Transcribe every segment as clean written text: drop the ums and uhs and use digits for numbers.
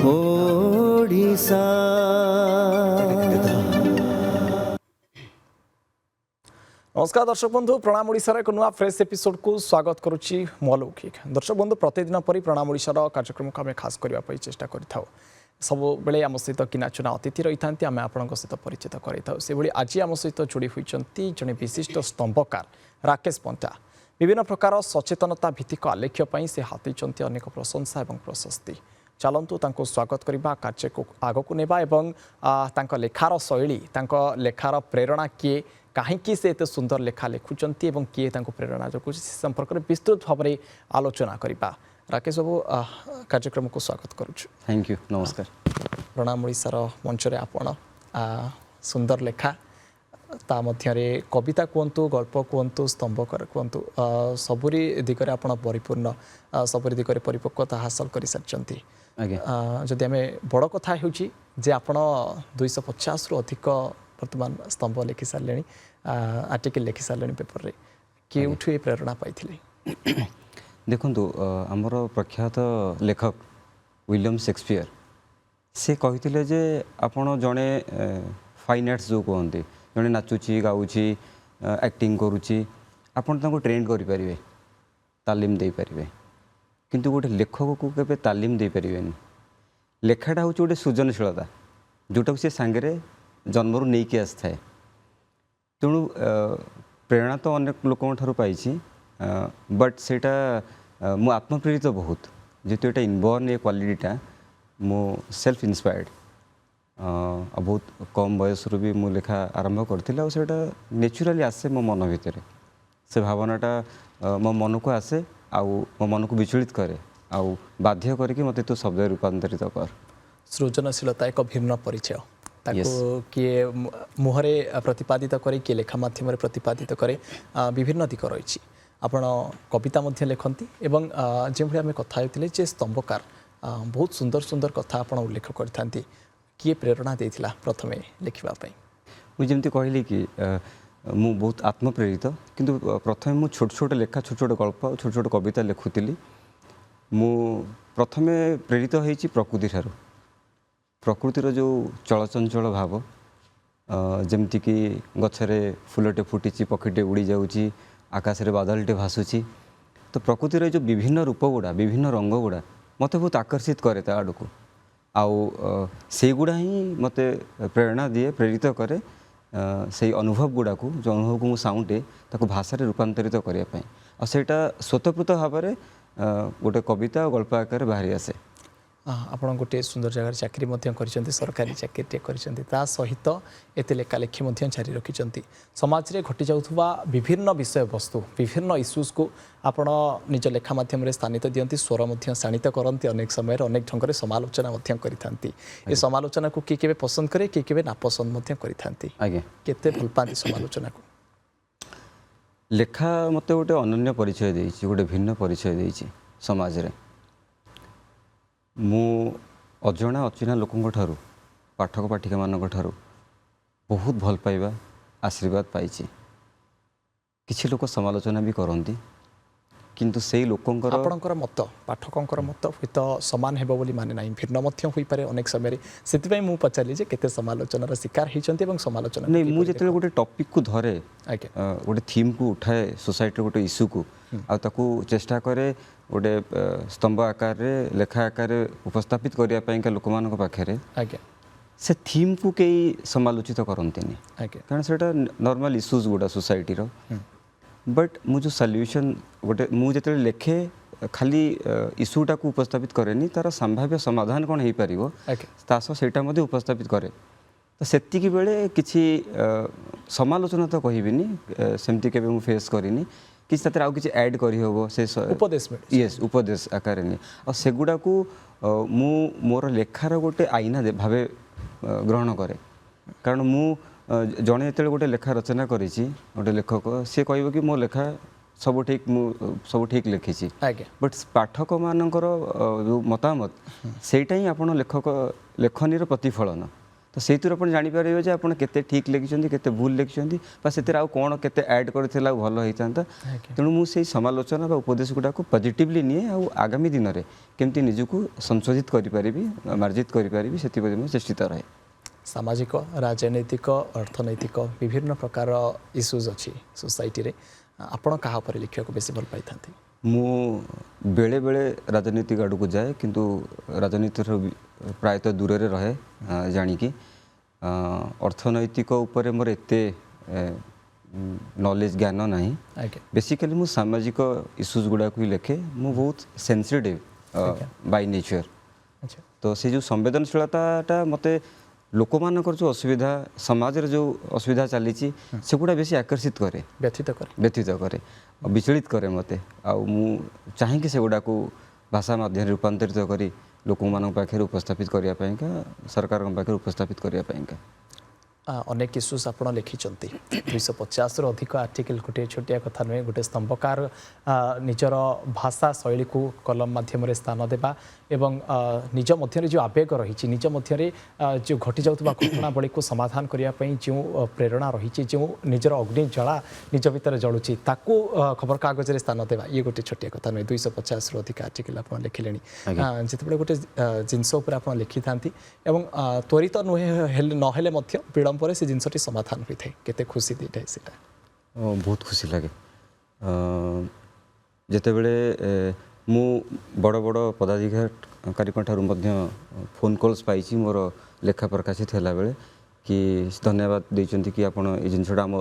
ओडिशा नमस्कार दर्शक बंधु प्रणाम ओडिशार एक नुआ फ्रेश एपिसोड को स्वागत करुच्ची मलौकिक दर्शक बंधु प्रतिदिन परी प्रणाम ओडिशार कार्यक्रम को आम खास करने चेष्टा करें सब बेले आम सहित किनाचुना अतिथि रही था आम आपण सहित परिचित करें आज आम सहित जोड़ी होती जड़े विशिष्ट स्तंभकार राकेश पंटा विभिन्न प्रकार सचेतनता भित्तिक आलेख्य से हाथी अनेक प्रशंसा और प्रशस्ति चलतु तांको स्वागत करने कार्य को आग को नेबा एवं लेखार शैली लेखार प्रेरणा किए कहीं से एत सुंदर लेखा लिखुंट और किए प्रेरणा जगुच से संपर्क में विस्तृत भाव में आलोचना करवा राकेश बाबू कार्यक्रम को स्वागत करुछु। थैंक यू नमस्कार। प्रणाम ओडिशार मंच में आपण सुंदर लेखा ता मध्यरे कविता कहतु गल्प कहतु स्तंभकार कहतु सबुरी दिगरे आपण परिपूर्ण सबुरी दिगरे परिपक्वता हासिल कर सारी जदि आम बड़ कथा होची जे आपण 250 रु अधिक वर्तमान स्तंभ लिखि सारे आर्टिकल लिखि सारे पेपर रे केउठु ए प्रेरणा पाइथिले? देखु आमर प्रख्यात लेखक विलियम शेक्सपियर से कही जे आपण जड़े फाइन आर्ट्स जो कहते जड़े नाचुची गाँची एक्टिंग करुच्ची आपण ट्रेन करें तालीम दे पारे किंतु गोटे लेखक को केवे तालीम दे पारे लेखाटा हूँ गोटे सृजनशीलता जोटा सी सांगे जन्मरू नहीं कि आसी थाए तेणु प्रेरणा तो अनेक लोक पाई बट सेटा मु आत्मप्रेरित बहुत जेतु ये इनबर्न ये क्वालिटीटा मु सेल्फ इन्स्पायर्ड बहुत कम बयस भी मु लेखा आरंभ करथिला और सेटा नेचुराली आसे मो मन भितर से भावनाटा मो मन को आसे आउ मो मन को विचलित करे आउ बाध्य करके मते तो शब्द रूपांतरित कर। सृजनशीलता एक भिन्न परिचय किए मुहरे प्रतिपादित करे किए लेखा माध्यम प्रतिपादित करे विभिन्न दिक रही आपण कविता मध्य लिखती एवं जो आम कथा होते जे स्तंभकार बहुत सुंदर सुंदर कथा आपण उल्लेख करते किए प्रेरणा देथिला प्रथमे लिखवाई? मुझे कहली कि मु बहुत आत्मप्रेरित किंतु प्रथमे मु छोट छोट लेखा छोट छोट गल्प छोट छोट कविता लिखुली मु प्रथमे प्रेरित होइछि प्रकृति ठारू प्रकृतिर जो चलचंचल भाव जमती कि गछरे फुलटे फुटी पक्षीटे उड़ी जाऊँगी आकाश रे बादलटे भासुची तो प्रकृतिर जो विभिन्न रूप गुड़ा विभिन्न रंग गुड़ा मत बहुत आकर्षित करे ता आड़ को आउ से गुड़ा ही मत प्रेरणा दिए प्रेरित करे से अनुभव गुड़ा को जो अनुभव को साउंडे ताको भाषा रूपांतरित करने और सेटा स्वतःप्रत भाव में गोटे कविता और गल्प आकार बाहरी आसे। आपण गोटे सुंदर जगह चाकरी सरकारी चाकरी कर सहित एत लेखा लेखी जारी रखिंट समाज रे घटी जाउथुबा विभिन्न विषय वस्तु विभिन्न इश्यूज को आपण निज लेखा माध्यम स्थानित दियंती स्वर शाणित करती अनेक समय अनेक ढंग से समालोचना करती ये समालोचना को किए पसंद करे किए नापसंद केते भल पाती समालोचना को? लेखा मत गोटे अनन्य परिचय देइछि गोटे भिन्न परिचय देइछि समाज रे मु अजणा अचिना लोकों ठारू पाठक पाठिका मान ठारू बहुत भल पाइबा आशीर्वाद पाइछि किछि लोक समालोचना भी करती किंतु से लोकंकर आपणकर मत पाठकों मत हुई तो सामान हेबो बोली माने नहीं भिन्न मध्य होई पारे अनेक समय से मु पचारि जे केते समालोचनार शिकार होइछन्ती एवं समालोचना नहीं मु जेते गोटे टॉपिक को धरे गोटे थीम को उठाए सोसाइटी गोटे इश्यू को आ ताकू चेष्टा करे गोटे स्तंभ आकार रे लेखा आकार रे उपस्थापित करिया पई का लोक मान पाखरे से थीम को कई समालोचित करंतिनी कारण सेटा नॉर्मल इश्यूज गुडा सोसाइटी रो बट मु जो सॉल्यूशन गोटे मु जेते लेखे खाली इश्यूटा को उपस्थापित करेनी तार संभाव्य समाधान कौन हो पार तास सेटा मध्य उपस्थापित करे तो सेतिकी बेले किछि समालोचना तो कहबिनी सेमती केबे मु फेस करिनी किछि तातिर आउ किछि ऐड करि होबो से उपदेश में यस उपदेश आकार ने और सेगुडा को मु मोर लेखार गोटे आईना भावे ग्रहण करे कारण मु जड़े जो गोटे लेखा रचना करी गोटे लेखक सी कह कि मो लेखा सब ठीक लिखी बट पाठक मानकर जो मतामत सेटा ही आपण लेखक लेखनी प्रतिफलन तो से आप जापर जे आप ठीक लिखिं के भूल लिखिं से आउ कौन के ऐड कर भल होता तेणु मुझे समालोचना उपदेश गुड़ाक पॉजिटिवली निए आगामी दिन में केमती निजक संशोधित करी मार्जित करी से चेष्टित रहे। सामाजिक राजनैतिक अर्थनैतिक विभिन्न प्रकार इश्यूज अच्छी सोसाइटी रे आपण कहा पर लिखा को बेसी भल पाई थांती? मु बेले बेले राजनीतिक आड़ को जाए किंतु राजनीति प्रायतः दूर रे रहे जानिकी अर्थनैतिक उपरे मोर एते नॉलेज ज्ञान नहीं। बेसिकली मु सामाजिक इश्यूज गुड़ा को लिखे मु बहुत सेंसिटिव बाय नेचर। तो से जो संवेदनशीलता मते लोक मानकर जो असुविधा समाज रे जो असुविधा चली से गुड़ा बेसी आकर्षित करे व्यथित करे विचलित करे मते मु चाहे कि से गुड़ा को भाषा माध्यम रूपांतरित करी लोक मान पाखे उपस्थापित करने सरकार पाखे उपस्थापित करने अनेक इश्यूज आप लिखिं 250 रु अधिक आर्टिकल गोटे छोटिया कथा नुहे गोटे स्तंभकार निजर भाषा शैली को कलम माध्यम स्थान देवा एवं निज मध्य जो आवेग रही निज मध्य जो घटी जाऊा घटनावली को समाधान करने जो प्रेरणा रही जो निजर अग्नि जला निज भीतर जलुची ताकू खबर कागज में स्थान देवा ये गोटे छोटिया कथा नुहे 250 रु अधिक आर्टिकल आप लिखिले जिते गोटे जिनस आप लिखि था त्वरित नुहे नहेले विलंब से जिनसटी समाधान होता है केते खुशी दीटा से बहुत खुशी लगे जिते बड़े मु बड़ बड़ पदाधिकारी फोन कॉल्स पाई मोर लेखा प्रकाशित होला बेले कि धन्यवाद देते कि आप जिनसा आम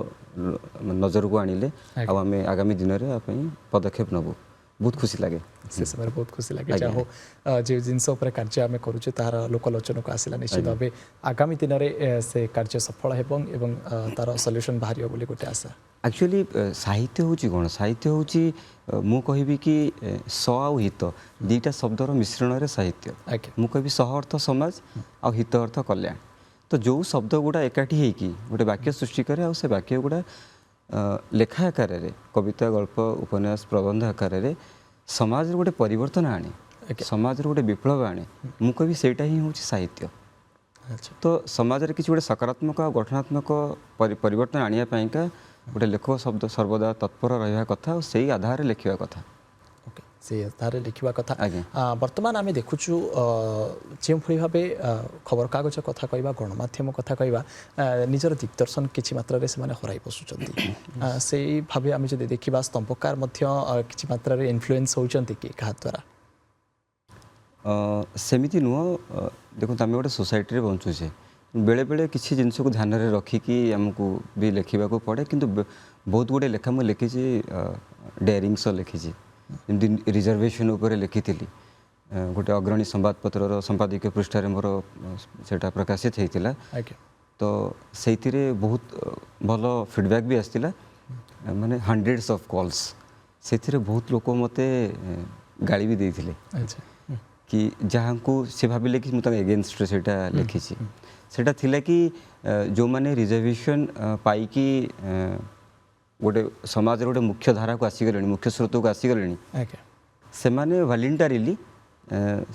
नजर को आनिले आम आगामी दिन में पदक्षेप नबू बहुत खुशी लगे से समय बहुत खुशी लगे जहाँ हो जो जिनस कार्य आम करुचे तार लोकलोचन को आसला निश्चित भाव आगामी दिन में से कार्य सफल एवं तार सल्यूशन बाहर बोली गोटे आशा। एक्चुअली साहित्य हूँ कौन साहित्य हूँ मु कहि कि स आउ हित दुईटा शब्दर मिश्रण में साहित्य मु कहि सह अर्थ समाज आ हित अर्थ कल्याण तो जो शब्द गुड़ा एकाठी होगी गोटे वाक्य सृष्टि करे आ से वाक्य गुड़ा लेखा आकार कविता गल्प उपन्यास प्रबंध आकार समाज गोटे परिवर्तन आने समाज गोटे विप्लव आने मु कहि सेटा ही हूँ साहित्य। तो समाज रे किसी गोटे सकारात्मक और गठनात्मक परिवर्तन आनिया पाइका गोटे लेखक शब्द सर्वदा तत्पर रहा कथा और से आधार लिखा कथा से आधार लिखा कथा वर्तमान आम देखुचु जो भाई भाव खबर कागज कथा कहवा गणमाध्यम कथा कहवा निजर दिग्दर्शन किसी मात्रा से हराई बसुंट से भाव आम जो देखा स्तंभकार किसी मात्रा इन्फ्लुएंस होती कि क्या द्वारा सेमिति नुह देखो आम गोटे सोसाइटी बंचुचे बेले बेले किसी जिनस को ध्यान में रखिकी आमको भी लिखा पड़े किंतु बहुत गुड़े लेखा मुझे लिखी डेयरिंग्स लिखी रिजर्वेशन उपर लिखी गोटे अग्रणी संवादपत्र संपादकीय पृष्ठ मोर सेटा प्रकाशित होता तो से बहुत भल फीडबैक भी आसला माने हंड्रेड्स ऑफ कॉल्स से बहुत लोक मत गाली भी देते कि जहाँ को से भाविले कि मुझे एगेन्स्ट से लिखी सेटा थिला कि जो माने रिजर्वेशन पाई कि गोटे समाज गोटे मुख्य धारा को आसीगले मुख्य स्रोत को आसीगले से माने वॉलंटरीली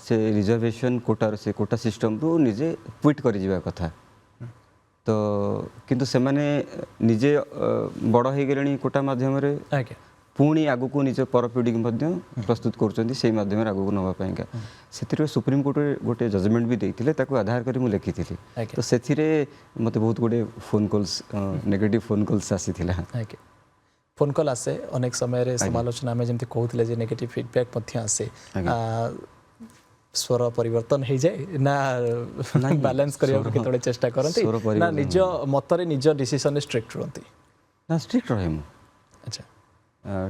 से रिजर्वेशन कोटार से कोटा सिस्टम रू निजे क्विट कर जीवा कथा तो किंतु से माने निजे बड़ हो गले कोटा माध्यम रे पुणी आगु को निज पर पीढ़ी प्रस्तुत कर माध्यम आगु नापाइका से सुप्रीम कोर्ट गोटे जजमेंट भी देते आधार कर लिखी थी तो से मत बहुत गुड़े phone calls negative phone calls आसी फोन कॉल आसे अनेक समय समालोचना में जमी कहते नेगेटिव फीडबैक आसे स्वर परिवर्तन हो जाए ना बैलेंस करने चेष्टा करते ना निज मतरे निज डिसीजन स्ट्रिक्ट रहती ना स्ट्रिक्ट रहे मु अच्छा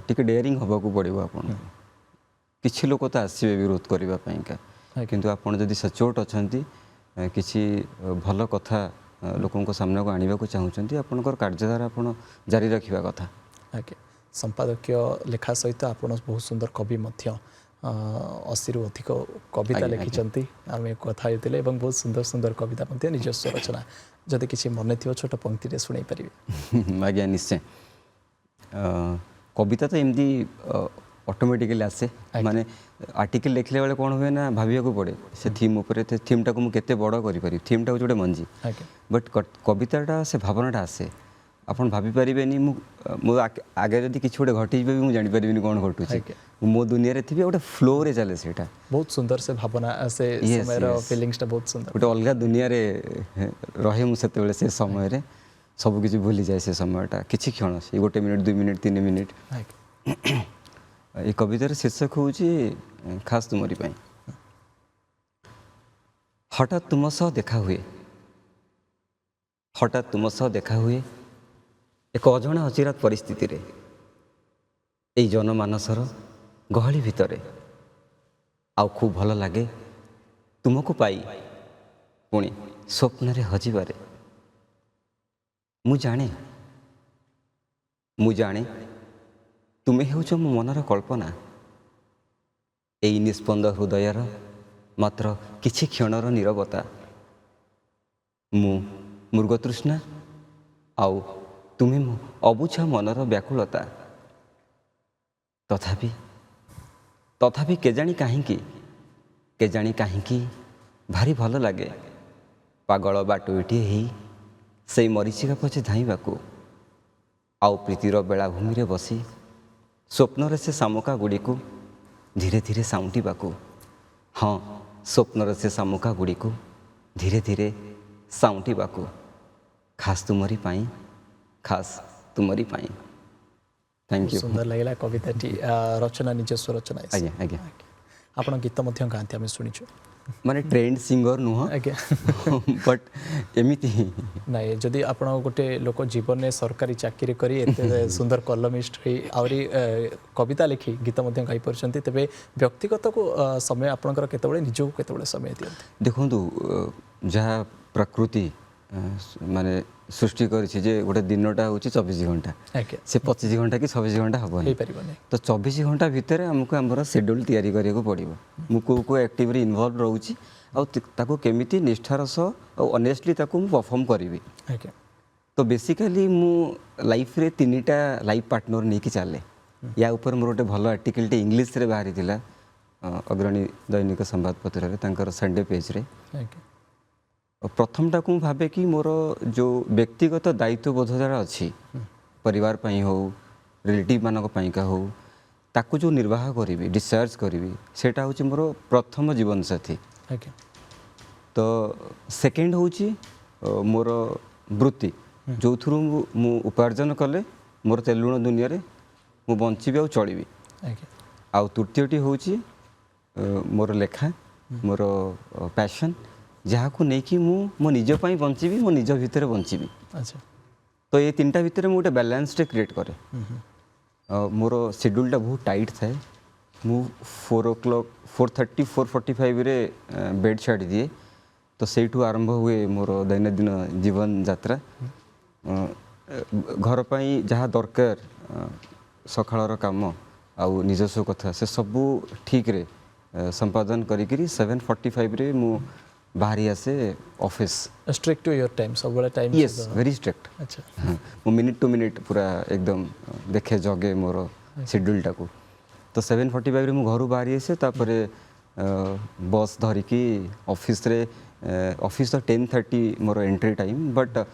टिके डेयरिंग होबाकू पड़ो आपन किछि लोक तो आसबे विरोध करने किंतु आपन जदि सचोट अच्छा किछि भल कथा लोकों को सामने को आने को चाहूँगी आपंकर कार्यधारा आप जारी रखा कथा आगे संपादकीय लेखा सहित आप बहुत सुंदर कवि 80 रु अधिक कविता लिखिं आम कथा होते बहुत सुंदर सुंदर कविता निजस्व रचना जदि किसी मन थी छोट पंक्ति शुणी पारे आज्ञा निश्चय कविता तो एमती ऑटोमेटिकली आसे माने आर्टिकल लिखले बेले कौन हुए ना भाविया को पड़े से थीम ऊपर थीम टाको मु केते बड़ करि पारि थीम टाको जोटे मंजी बट कविताटा से भावनाटा आसे आपन भाभी परिबेनी मु आगे जदि किछ गोटे घटी भी मु जानि परिबेनी कोन घटुची मो दुनिया रे थिबे गोटे फ्लो रे चले सेटा बहुत सुंदर से भावना से समय रो फीलिंग्स टा बहुत सुंदर गोटे अलग दुनिया रे रहे मु सेते बेले से समय रे सब किछ भूली जाए से समयटा किछि क्षण से 1 मिनिट 2 मिनिट 3 मिनिट ये कवितार शीर्षक हूँ खास तुमरी पाई हठात तुम सह देखा हुए हठात तुम सह देखा हुए एक अजणा अचिरात परिस्थिति रे एई जनमानसर गहली भितरे आउ खूब भल लगे तुमको पाई पुणी स्वप्न रे हजिबारे मु जाने तुम्हें हेउछ मो मनर कल्पना एई निस्पंद हृदयर मात्र किछि क्षणर नीरवता मु मृगतृष्णा आउ तुम्हें मो अबुझा मनर व्याकुलता तथापि केजाणी काहींकी भारी भल लगे पागल बाटोईटी ही से मरीचिका पछे धाइबाकू आउ प्रीतिर बेलाभूमि रे बसी स्वप्न से शामुका गुड़ी को धीरे धीरे साउंटिबाकू हाँ स्वप्न से शामुका गुड़ी को धीरे धीरे साउंटिबाकू खास तुमरी पाई थैंक यू सुंदर लगला कविताटी रचना निजस्व रचना आज्ञा आज्ञा आपण गीत मध्य गाँती आम शुणीचु माने ट्रेंड सिंगर नुह आज्ञा बट एमिति नाई जदि आपण गोटे लोक जीवन में सरकारी चाकरी करी एते सुंदर कलमिस्ट होई आउरी कविता लिखी गीत मध्य गाई परछंती तबे व्यक्तिगत को समय आपनकर केतबळे निजो केतबळे समय दियंती देखंतु जहाँ प्रकृति माने सृष्टि करिछि जे गोटे दिनटा होछि 24 घंटा से 25 घंटा कि 26 घंटा हबनी तो 24 घंटा भितर हमको हमर शेड्यूल तैयारी करिया को पड़िबो मु को एक्टिवली इन्वॉल्व रहउछि आ ताको केमिति निष्ठार सह और ऑनेस्टली ताको मु परफॉर्म करिवि तो बेसिकली मु लाइफ रे तीनटा लाइफ पार्टनर नहीं कि चले या ऊपर मोर गोटे भल आर्टिकलटे इंग्लिश रे बाहरी थिला अग्रणी दैनिक संवादपत्र रे तांकर संडे पेज रे प्रथमटा को भावे कि मोर जो व्यक्तिगत दायित्वबोध जरा अच्छी परिवार पाई हो रिलेटिव मानक पाइका हो ताकू जो निर्वाह करी डिस्चार्ज करी सेटा होची मोर प्रथम जीवन साथी तो सेकेंड होची मोर वृत्ति जो थ्रू मु उपार्जन कले मोर तेलुण दुनिया रे मु बंचीबी आ चलिबी आ तृतीयटी होची मोर लेखा मोर पैशन जहाँ को लेकिन मो निज पाई बंचीबी मो निज भितर बंचीबी अच्छा तो ये तीनटा भितर मु गोटे बैलेंस क्रिएट करे मोर शेड्यूलटा बहुत टाइट थाए मु 4:30 4:45 रे बेड छाड़ी दिए तो सेठू आरंभ हुए मोर दैनंदिन जीवन यात्रा घर पाई जहाँ दरकार सकाळर काम आउ निजस्व कथा से सबू ठीक रे संपादन करी 7:45 रे मु बाहरी आसे office strict to your time सब वाला टाइम यस वेरी स्ट्रिक्ट अच्छा मु मिनिट टू मिनिट पूरा एकदम देखे जगे मोर शेड्यूलटा को तो 7:45 रे मु घर बाहरी आसे तापरे बस धरिकी ऑफिस रे ऑफिस तो 10:30 मोर एंट्री टाइम बट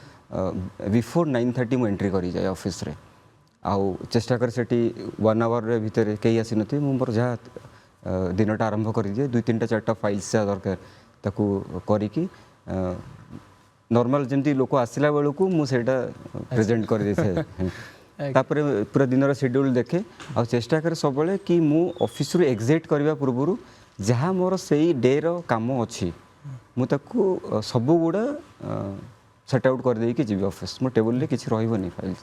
बिफोर 9:30 मु एंट्री करी जाए ऑफिस रे आउ चेष्टा कर सेठी 1 आवर रे भितर कई आसी नथि मु मोर जा दिनटा आरंभ करी दिए 2-3 4टा फाइल्स दरकार ताकू करिकी नॉर्मल जमती लोक आसला बेलू को मुझे प्रेजेंट कर देथे तापर पूरा दिन शेड्यूल देखे आ चेष्टा करे सब कि मु ऑफिस रु एग्जिट करबा पूर्व जहाँ मोर से डे रो काम अच्छी मु ताकू सब गुड़ा सेट आउट कर देकी जीवी ऑफिस मो टेबल रे किछि रहइबनी फाइल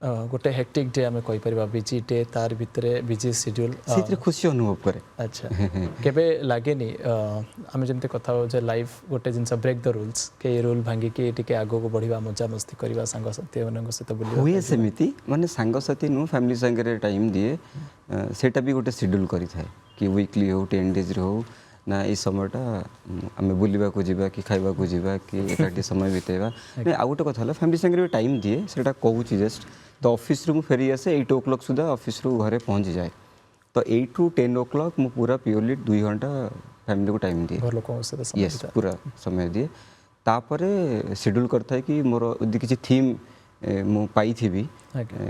गोटे हेक्टिक डे आमे कहि परिबा बिजी डे तार भितरे बिजी शेड्यूल सेतिर खुशी अनुभव करे अच्छा केबे लागेनी आमे जेमते कथा हो जे लाइफ गोटे जिंस ब्रेक द रूल्स के रूल भांगी के टिके आगो को बढ़िबा मजा मस्ती करबा संग साथी मनन सहित बुलिबा हुए सेमिति माने संग साथी नु फैमिली संगे टाइम दिए सेटा भी गोटे शेड्यूल करि थाए कि वीकली हो 10 डेज रे हो ना ये समयटा आमे बुलिबा को जीवा कि खाइबा को जीवा कि एकाटी समय बितेबा ने आ गोटे कथा फैमिली संगे टाइम दिए सेटा कहूची जस्ट तो ऑफिस रू फेरी आसे 8 o'clock सुधा ऑफिस रू घरे पहुँची जाए तो 8 to 10 o'clock ମୁଁ पूरा प्योरली 2 घंटा फैमिली को टाइम दिए। घर लोगों से समय यस बिताए। पूरा समय दिए। तापरे शेड्यूल करता है कि मोर यदि किसी थीम मु पाई थी भी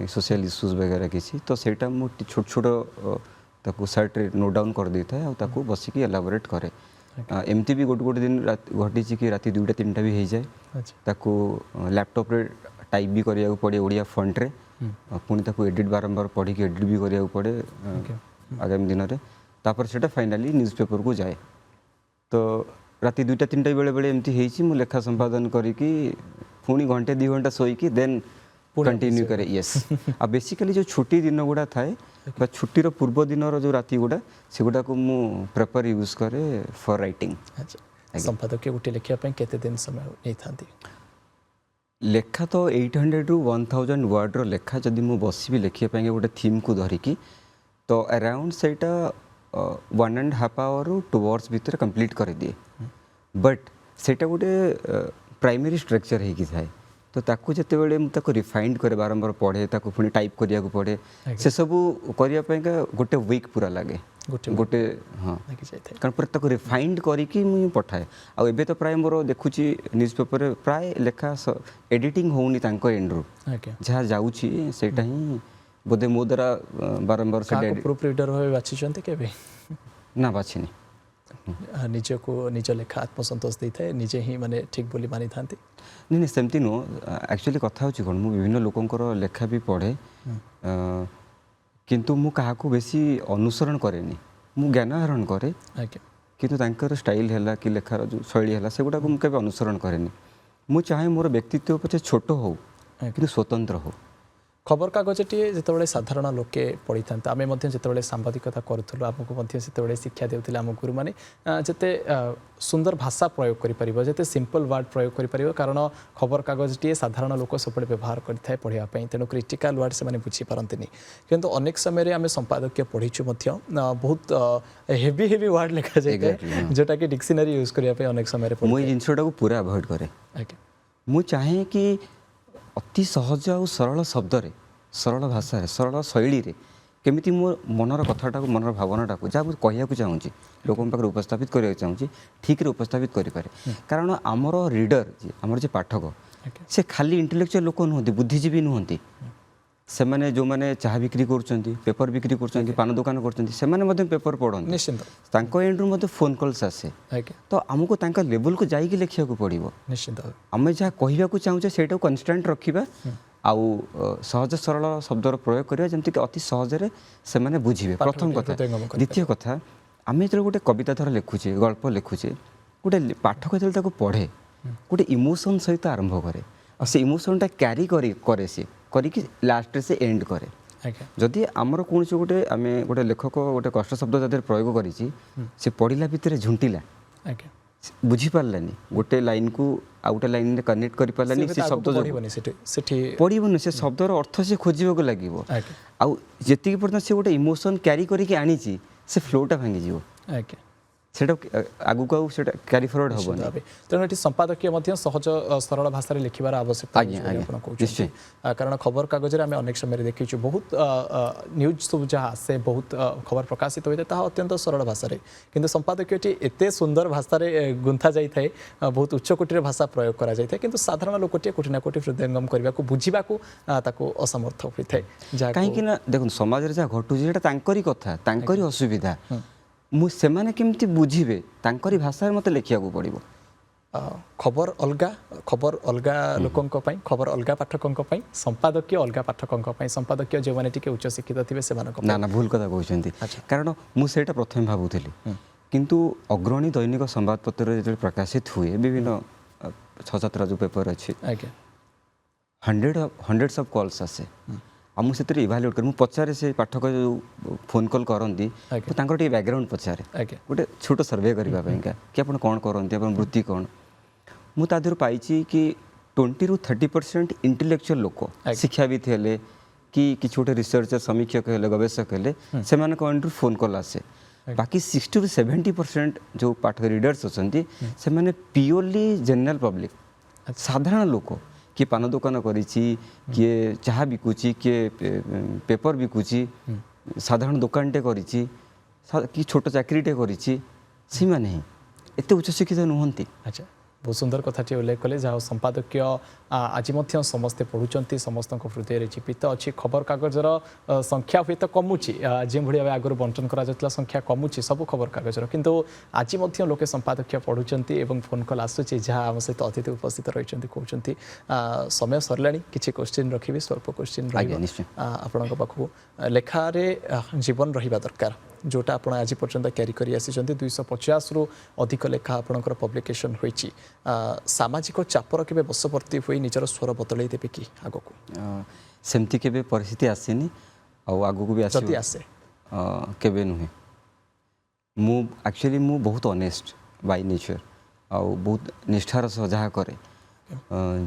सोशल इश्यूज वगैरह किसी तो सेटा मु छोट छोट ताकू साइट रे नोट डाउन कर देता है और ताकू बसिकी एलाबोरेट करे। एमती भी गोटे गोटे दिन घटी कि राति 2टा 3टा भी हो जाए ताकू लैपटॉप रे टाइप भी करिया पड़े ओडिया फॉन्ट रे पुणी ताकू एडिट बारंबार पढ़ी एडिट भी करिया पड़े आगामी दिन में तापर सेटा फाइनली न्यूज़पेपर को जाए। तो राति 2टा 3टा बेले बेले एमती होईची मु लेखा संपादन करिकी पुणी घंटे 2 घंटा सोईकी देन कंटिन्यू करे। यस आ बेसिकली जो छुट्टी दिन गुड़ा थाए बा छुट्टीर पूर्व दिन जो राति गुड़ा से गुड़ा को मु पेपर यूज करे फॉर राइटिंग। संपादक गोटे लिखा केते दिन समय नहीं थांती लेखा तो 800 to 1000 वर्ड रो लेखा जदि मु बसबी लिखिया पाएंगे गोटे थीम को धरिकी तो अराउंड सेटा 1.5 hour 2 hours भीतर कंप्लीट कर दिए। बट सेटा गोटे प्राइमरी स्ट्रक्चर है कि थाए तो ताकू जते बेले मु ताकू रिफाइंड करे बारंबार पढ़े ताकू पुणी टाइप करिया को पड़े से सब करिया पाएंगा गोटे वीक पूरा लागे गोटे हाँ कारण पूरा ताकू रिफाइंड करिकी मु पठाए। आ एबे तो प्राय मोर देखुची न्यूज़पेपर प्राय लेखा एडिटिंग होउनी तांको एंड रू जहाँ जाउची सेटा ही बोधे मो द्वारा बारंबार से प्रूफ रीडर होय बाछि चंते केबे ना बाछिनी निजे को निज लेखा आत्मसंतोष देता है निजे ही माने ठीक बोली मानी थांती नहीं नहीं सेमती नो एक्चुअली कथा होची कोन मु विभिन्न लोकंकर लेखा भी पढ़े किंतु मु काहा को बेसी अनुसरण करेनी मु ज्ञान आहरण करे किंतु तांकर स्टाइल हैला कि लेखार जो शैली हैला सेगुडा को मु केबे अनुसरण करेनी। मु चाहे मोर व्यक्तित्व पछे छोट हो किंतु स्वतंत्र हो। खबर कागजटी जिते साधारण लोके पढ़ी था आम जिते सांबादिकता करूँ आमको से शिक्षा देते आम गुरु मैंने जिते सुंदर भाषा प्रयोग कर जिते सिंपल वर्ड प्रयोग कर कारण खबर कागजटी साधारण लोक सब व्यवहार करता पढ़ाई तेणु क्रिटिकाल वर्ड से बुझीपारती किंतु अनेक समय आम संपादकीय पढ़ीचु बहुत हेवी हेवी वर्ड लिखा जाए जोटा कि डिक्शनरी यूज करने अनेक समय मुझे जिनटा को पूरा अवॉइड करे मु चाहे कि अति सहज और सरल शब्द रे सरल भाषा सरल शैली रे केमिति मो मनर कथाटा को मनर भावनाटा को जहाँ कहया को चाहूँगी लोकों पाखे उपस्थापित करने चाहूँगी ठीक रे उपस्थापित करें कारण आमर रीडर आमर जे पाठक से खाली इंटेलेक्चुअल लोक नुहति बुद्धिजीवी नुहति से माने जो माने चाह बिक्री करछंती पेपर बिक्री करछंती पान दुकान करछंती से माने मध्ये पेपर पढन निश्चित तांको एंड रू मध्ये फोन कॉल्स आसे तो हमको तांका लेवल को जाई कि लेखिया को पड़िबो निश्चित हमें जहाँ कहबा को चाहूचे सेटा कांस्टेंट रखिबा आउ सहज सरल शब्दर प्रयोग करिया जेमति कि अति सहज रे से माने बुझिबे प्रथम कथा। द्वितीय कथा आमे जरे गोटे कविता थर लिखुचे गल्प लिखुचे गोटे पाठक जले ताको पढ़े गोटे इमोशन सहित आरंभ करे और से इमोशनटा क्यारी करे से करिकी लास्ट से एंड करे जदि आमर कौन गोटे आम गोटे लेखक गोटे कष्ट शब्द जब प्रयोग करी से पढ़ला भितर झुंटिला बुझी पार्लानी गोटे लाइन को आ गोटे लाइन कनेक्ट कर पार्लानी से शब्द पढ़बनी से शब्दर अर्थ से खोजा लगे आउ जी पर्यटन से गोटे इमोशन क्यारी करके आनी से फ्लोटा भांगी सेटा आगु को सेटा क्यारी फॉरवर्ड होबो तेणु ये संपादकीय सहज सरल भाषा लिखार आवश्यकता कारण खबर कागज आम अनेक समय देखीचु बहुत न्यूज सब जहाँ आसे बहुत खबर प्रकाशित होता है अत्यंत सरल भाषा किंतु संपादकीयटी एत सुंदर भाषा गुंथा जाए बहुत उच्चकोटी भाषा प्रयोग करा जाए किंतु साधारण लोकटे कोटि ना कोटि हृदयंगम करने को बुझा असमर्थ होता है कहीं देखो समाज जहाँ घटुची तांकरी कथा तांकरी असुविधा मु सेमाने केमती बुझीबे तांकरी भाषा मते लेखिया को पड़िबो खबर अलगा लोकंक पई खबर अलगा पाठकंक पई संपादकीय अलगा पाठकंक पई संपादकीय जे माने टिके उच्च शिक्षित थिबे सेमानक ना ना भूल कथा कहउछंती कारण मु सेटा प्रथम भाबुथली किंतु अग्रणी दैनिक संवादपत्र जे प्रकाशित हुए विभिन्न 6-7 जो पेपर अछि हंड्रेड्स ऑफ कॉल्स आसे मुझे इभाल्युएट कर पचारे से पाठक जो फोन कॉल करती टे बैकग्राउंड पचारे गोटे छोट सर्वे करने कि आप कौन करते वृत्ति कौन मुझे पाई कि 20 to 30% इंटेलेक्चुअल लोक शिक्षाविद हेले कि किसी गोटे रिसर्चर समीक्षक हेले गवेषक हेले से फोन कॉल आसे बाकी 60 to 70% जो पाठक रीडर्स अच्छा से प्योरली जनरल पब्लिक साधारण लोक किए पान दुकान करिए चाह बिकुची किए पेपर बिकुची साधारण दुकानटे करिछि कि छोट चाकरीटे करिछि सीमाने ही एते उच्च शिक्षित नुहंती। अच्छा बहुत सुंदर कथाटी उल्लेख कले जहाँ संपादकीय आज समस्ते पढ़ुंट समस्त हृदय जीवित अच्छी खबर कागजर संख्या हुए तो कमुची जो भाई आगु बंटन कर संख्या कमुची सब खबर कागजर किंतु आज लोके संपादकीय पढ़ुंट और फोन कल आसूँ जहाँ आम सहित अतिथि उपस्थित रही कहते समय सरला कि क्वेश्चन रखी स्वल्प क्वेश्चन आपण पाखु लेखारे जीवन रहा दरकार जोटा आप आज पर्यटन क्यारी कर आसी 250 रु अधिक लेखा आपणकर पब्लिकेशन होईची सामाजिक चापर के बशवर्ती हुई निजर स्वर बदल देवे कि आग को सेमती केबे परिस्थिति आसेनी आगू को भी जदि आसे केबे नुहे मु एक्चुअली मु बहुत ऑनेस्ट बाय नेचर बहुत निष्ठार सह जहाँ करे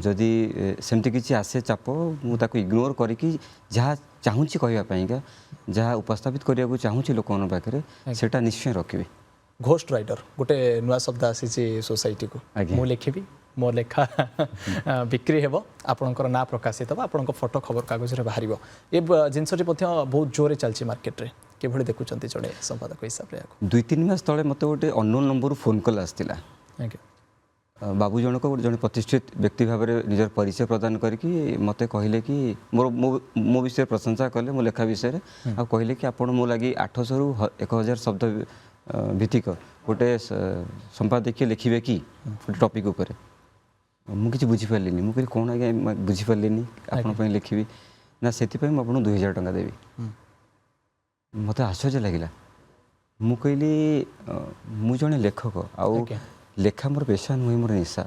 जदि सेमती किसी आसे चाप मुझे इग्नोर करी जहाँ चाहूँगी कहवापाईका जहाँ उपस्थापित करने को चाहूँगी लोक पाखे सेटा निश्चय रखी। घोस्ट राइटर गोटे नुआ शब्द आसी सोसाइटी को मु लिखी मो लेखा बिक्री हेब आपणकर ना प्रकाशित हो आपण फोटो खबर कागज में बाहर ये जिनसटी बहुत जोरे चलती मार्केट रे किभली देखुंत जड़े संपादक हिसाब से 2-3 मास तले मत गोटे अननोन नंबर फोन कल आसला बाबू जनक जन प्रतिष्ठित व्यक्ति भाव में निजर परिचय प्रदान करके मते कहले कि मोर मो विषय प्रशंसा कले मो लेखा विषय आ कहले कि आपण मो लगी 800 रु 1000 शब्द भित्तिक गोटे संपादकीय लिखिबे कि गोटे टॉपिक ऊपर मु किछि बुझी पारलिनी मु कहली कोन आगे बुझी पारलिनी आपण पई लिखिबी ना सेति पई मु आपण 2000 टका देबी मते आश्चर्य लागिला मु कहली मु जने लेखक आउ लेखा मोर पेशा नुहे मोर निशा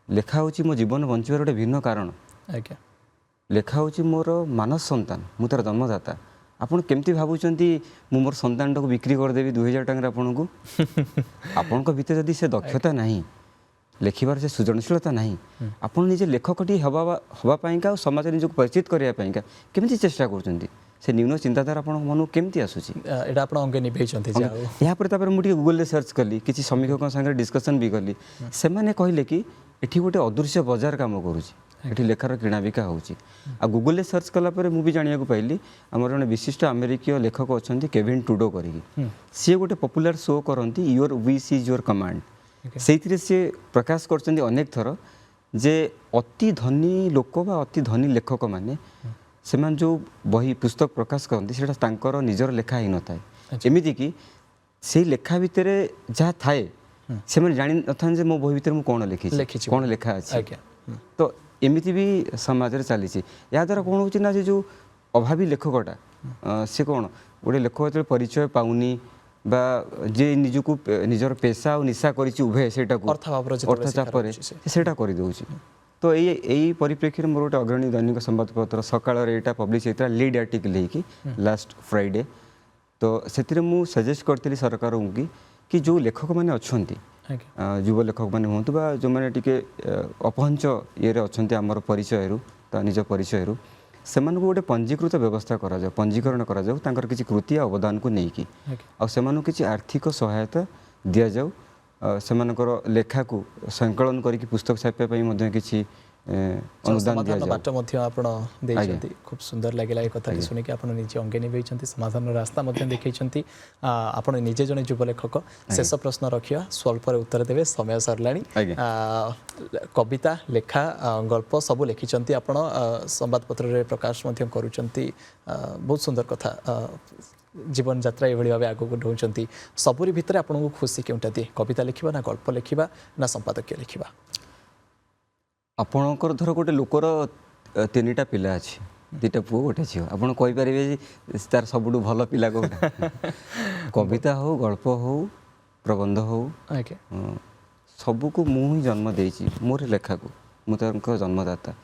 लेखा हूँ मो जीवन बंचार गोटे भिन्न कारण लेखा हूँ मोर मानस संतान मु तार जन्मदाता आपड़ केमती भावुंट मु मोर संतान को बिक्री करदेवी 2000 टकर आपन को आपण भितर जदि से दक्षता नहीं लेखिबार से सृजनशीलता नहीं आपन निजे लेखकटी हवापाईका समाज निजक परिचित करने केमती चेष्टा कर से न्यून चिंताधारा आप मन केमती आसूची अंगे निभे मुझे गूगल सर्च कली किसी समीक्षक सागर डिस्कसन भी कली से मैंने कहले कि एठी गोटे अदृश्य बजार काम करुँची लेखार किणा बिका होची आ गूगल सर्च कलापर मुझे जाना पाइली आम जन विशिष्ट अमेरिकीय लेखक अच्छा केविन टुडो करी सी गोटे पॉपुलर शो करती your wish is your command से सी प्रकाश कर अनेक थर जे अति धनी लोक बा अति धनी लेखक माने से जो बही पुस्तक प्रकाश करते से निजर लेखा ही न थाए एमती कि से लेखा भितर जहाँ थाए से मैंने जानी न था मो बही भितर कौन लिखी कौन लेखा अच्छे तो एमती भी समाज चली या द्वारा कौन हो जो अभावी लेखकटा सी कौन गोटे लेखक जो परिचय पाऊनी बा जे निजको निजर पेशा और निशा कर उभे से अर्थ चापर से करदे तो यही परिप्रेक्षी में मोर गोटे अग्रणी दैनिक संवादपत्र सकाल यहाँ पब्लिश होता लीड आर्टिकल होगी लास्ट फ्राइडे तो से मुझे सजेस्ट करी सरकार कि जो लेखक मैंने अच्छा युव लेखक मैंने हूँ जो मैंने टी अपहंच ये अच्छा आमर परिचय निज परिचय से गोटे पंजीकृत व्यवस्था करा पंजीकरण करा किसी कृति अवदान को लेकिन आउ किसी आर्थिक सहायता दि जाऊ से लेखा को संकलन करके पुस्तक छापा किसी अनुदान बाट खूब सुंदर लगे ये कथा शुणिक आप निजे अंगे निभे समाधान रास्ता देखते आप निजे जन युव लेखक शेष प्रश्न रखा स्वल्प उत्तर देवे समय सरला कविता लेखा गल्प सब लिखिं आप संवादपत्र प्रकाश करुँच बहुत सुंदर कथा जीवन यात्रा ये भाव आगे ढोंती सबुरी भितर आपको खुशी क्योंटा दिए कविता लिखा ना गल्प लिखा ना संपादकीय लिखा आपणकर धर गोटे लोकर 3टा पिला अच्छी 2टा पुओ गोटे झील आपड़ कहींपारे तार सबुठ भल पिला कौटा कविता हो गल्प हो प्रबंध हो सबको मुझे जन्म देती मोर लेखा को मुझे जन्मदाता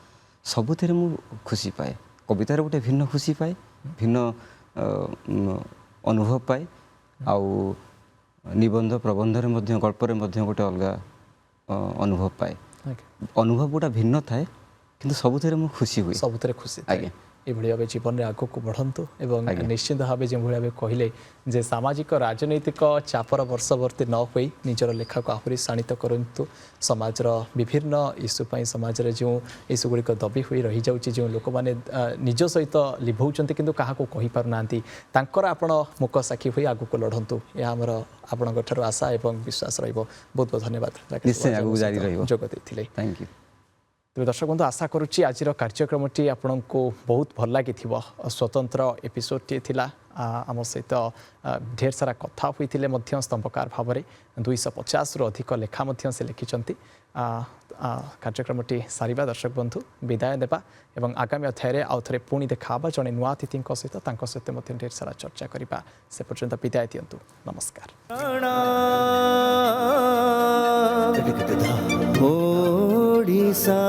सबुथ मु खुशी पाए कवितार गोटे भिन्न खुशी पाए भिन्न अनुभव पाए आउ निबंध प्रबंध गल्पर गोटे अलग अनुभव पाए अनुभव गोटा भिन्न थाए किंतु सबुथ मु खुशी हुए सबुथ खुशी आगे एभଳି भाव जीवन में आगक बढ़ंतु एवं निश्चित भाव जो भाव कहले जे सामाजिक राजनैतिक चापर वर्षवर्ती न होई निजर लेखा को आहरी शाणित करंतु समाजर विभिन्न इस्यू पई समाज रे जो इस्यू गुड़िक दबी हुई रही जाउची जो लोक माने निज सहित लिभौचंती किंतु काहा को कहि पार नांती तांकर आपण मुख साखी होई आगक लढंतु या हमर आपणक ठरो आशा एवं विश्वास रहिबो। बहुत बहुत धन्यवाद निश्चय आगु जारी रहिबो जोग देथिले। Thank you. तेज दर्शक बंधु आशा करुच्ची आज कार्यक्रमटी आपण को बहुत भल लगी स्वतंत्र एपिसोडटी थिला आम सहित ढेर सारा कथा होते स्तंभकार भाव में 250 रु अधिक लेखा से लिखिं कार्यक्रमटी सारिबा दर्शक बंधु विदाय देवा एवं आगामी अध्याय आउ थे पुणी देखा जड़े नुआ अतिथि सहित ढेर सारा चर्चा करवा से पर्यंत विदाय दिंतु। नमस्कार। ओडिशा